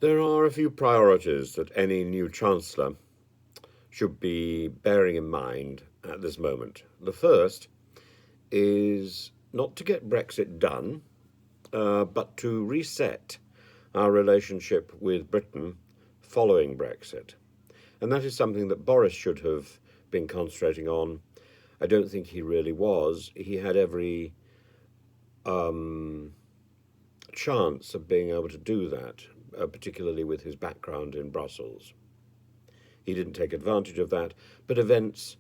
There are a few priorities that any new Chancellor should be bearing in mind at this moment. The first is not to get Brexit done, but to reset our relationship with Britain following Brexit. And that is something that Boris should have been concentrating on. I don't think he really was. He had every chance of being able to do that, particularly with his background in Brussels. He didn't take advantage of that, but events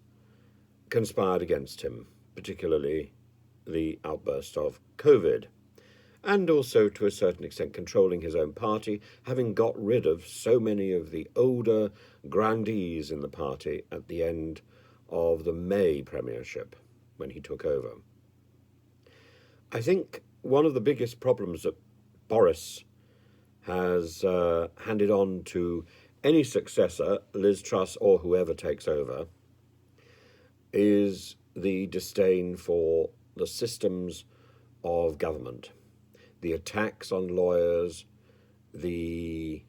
conspired against him, particularly the outburst of COVID, and also to a certain extent controlling his own party, having got rid of so many of the older grandees in the party at the end of the May premiership when he took over. I think one of the biggest problems that Boris has handed on to any successor, Liz Truss or whoever takes over, is the disdain for the systems of government, the attacks on lawyers, the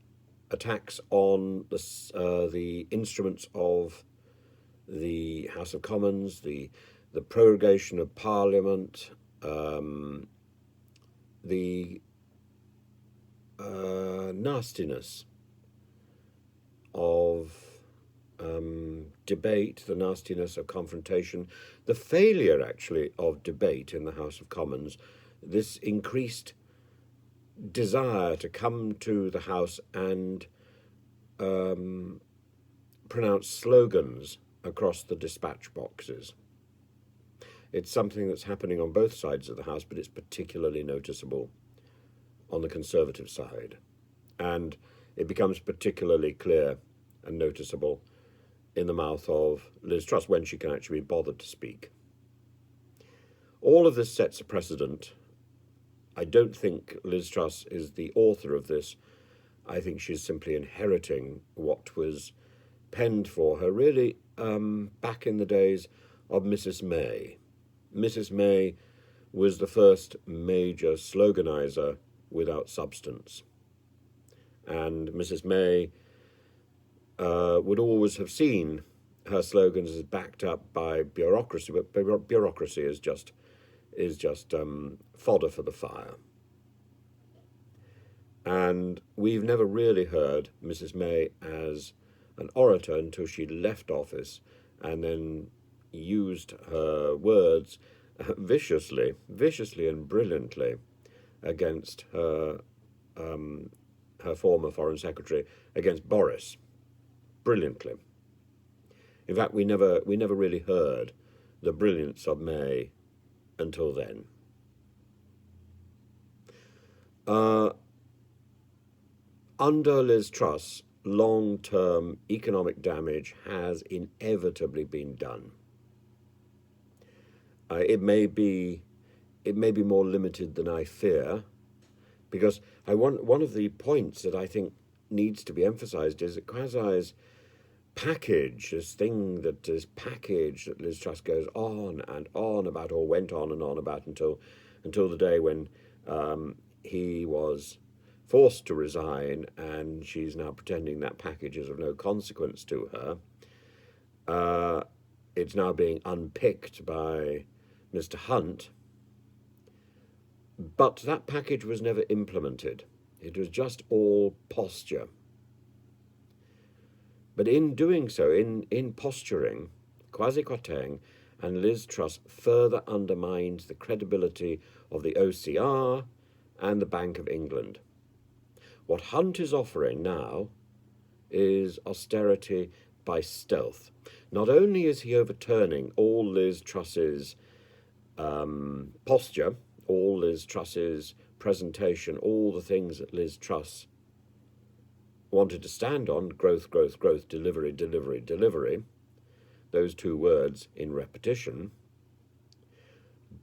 attacks on the instruments of the House of Commons, the prorogation of Parliament, the nastiness of debate, the nastiness of confrontation, the failure actually of debate in the House of Commons, this increased desire to come to the House and pronounce slogans across the dispatch boxes. It's something that's happening on both sides of the House, but it's particularly noticeable on the Conservative side. And it becomes particularly clear and noticeable in the mouth of Liz Truss when she can actually be bothered to speak. All of this sets a precedent. I don't think Liz Truss is the author of this. I think she's simply inheriting what was penned for her really back in the days of Mrs. May. Mrs. May was the first major sloganizer without substance. And Mrs. May would always have seen her slogans as backed up by bureaucracy, but bureaucracy is just fodder for the fire. And we've never really heard Mrs. May as an orator until she left office and then used her words viciously and brilliantly against her former foreign secretary, against Boris, brilliantly. In fact, we never really heard the brilliance of May until then. Under Liz Truss, long-term economic damage has inevitably been done. It may be more limited than I fear, because one of the points that I think needs to be emphasised is that Kwasi's package, this package that Liz Truss goes on and on about, or went on and on about until the day when he was forced to resign, and she's now pretending that package is of no consequence to her. It's now being unpicked by Mr. Hunt. But that package was never implemented. It was just all posture. But in doing so, in posturing, Kwasi Kwarteng and Liz Truss further undermines the credibility of the OCR and the Bank of England. What Hunt is offering now is austerity by stealth. Not only is he overturning all Liz Truss's posture, all Liz Truss's presentation, all the things that Liz Truss wanted to stand on, growth, growth, growth, delivery, delivery, delivery, those two words in repetition,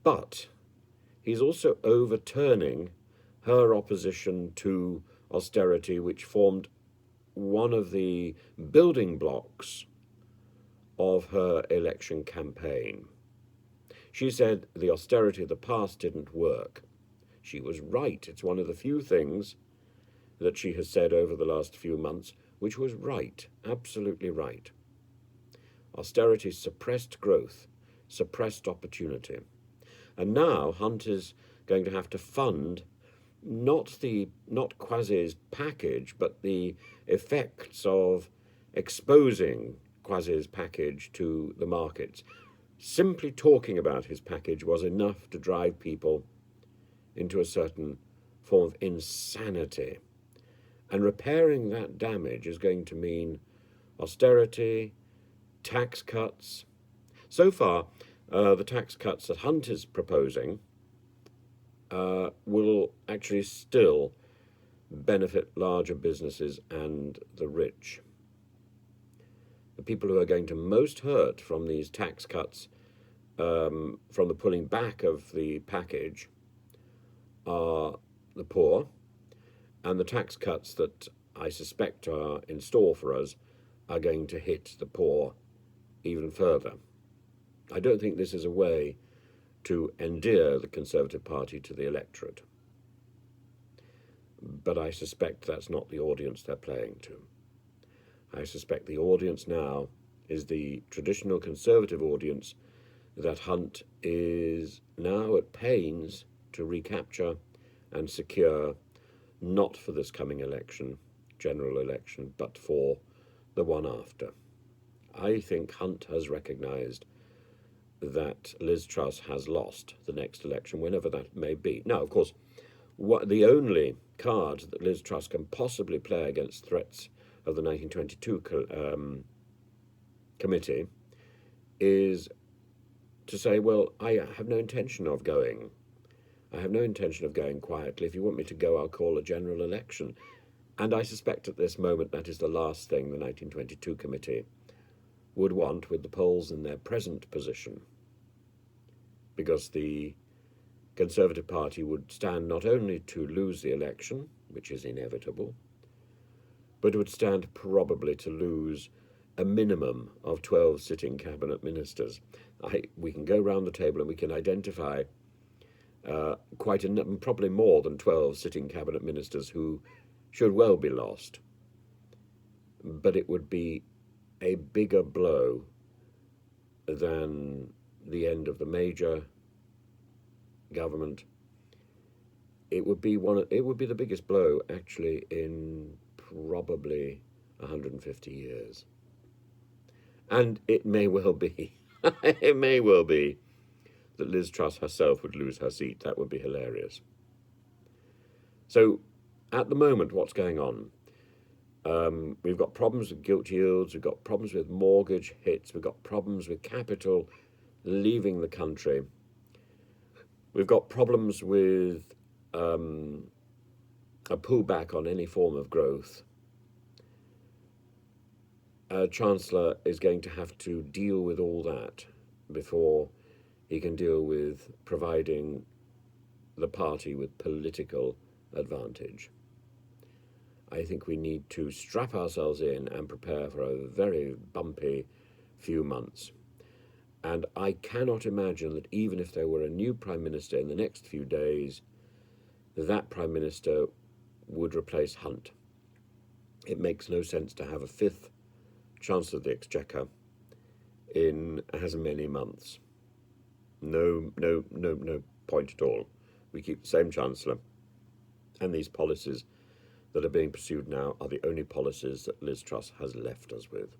but he's also overturning her opposition to austerity, which formed one of the building blocks of her election campaign. She said the austerity of the past didn't work. She was right. It's one of the few things that she has said over the last few months, which was right, absolutely right. Austerity suppressed growth, suppressed opportunity. And now Hunt is going to have to fund not Kwasi's package, but the effects of exposing Kwasi's package to the markets. Simply talking about his package was enough to drive people into a certain form of insanity. And repairing that damage is going to mean austerity, tax cuts. So far, the tax cuts that Hunt is proposing will actually still benefit larger businesses and the rich. The people who are going to most hurt from these tax cuts, from the pulling back of the package, are the poor, and the tax cuts that I suspect are in store for us are going to hit the poor even further. I don't think this is a way to endear the Conservative Party to the electorate, but I suspect that's not the audience they're playing to. I suspect the audience now is the traditional Conservative audience that Hunt is now at pains to recapture and secure, not for this coming election, general election, but for the one after. I think Hunt has recognised that Liz Truss has lost the next election, whenever that may be. Now, of course, the only card that Liz Truss can possibly play against threats of the 1922 committee is to say, well, I have no intention of going. I have no intention of going quietly. If you want me to go, I'll call a general election. And I suspect at this moment that is the last thing the 1922 committee would want with the polls in their present position, because the Conservative Party would stand not only to lose the election, which is inevitable, but would stand probably to lose a minimum of 12 sitting cabinet ministers. We can go round the table and we can identify probably more than 12 sitting cabinet ministers who should well be lost. But it would be a bigger blow than the end of the major government. It would be the biggest blow actually in probably 150 years. And it may well be, it may well be that Liz Truss herself would lose her seat. That would be hilarious. So at the moment, what's going on? We've got problems with gilt yields, we've got problems with mortgage hits, we've got problems with capital leaving the country. We've got problems with a pullback on any form of growth. A Chancellor is going to have to deal with all that before he can deal with providing the party with political advantage. I think we need to strap ourselves in and prepare for a very bumpy few months. And I cannot imagine that even if there were a new Prime Minister in the next few days, that Prime Minister would replace Hunt. It makes no sense to have a fifth Chancellor of the Exchequer in as many months. No point at all. We keep the same Chancellor, and these policies that are being pursued now are the only policies that Liz Truss has left us with.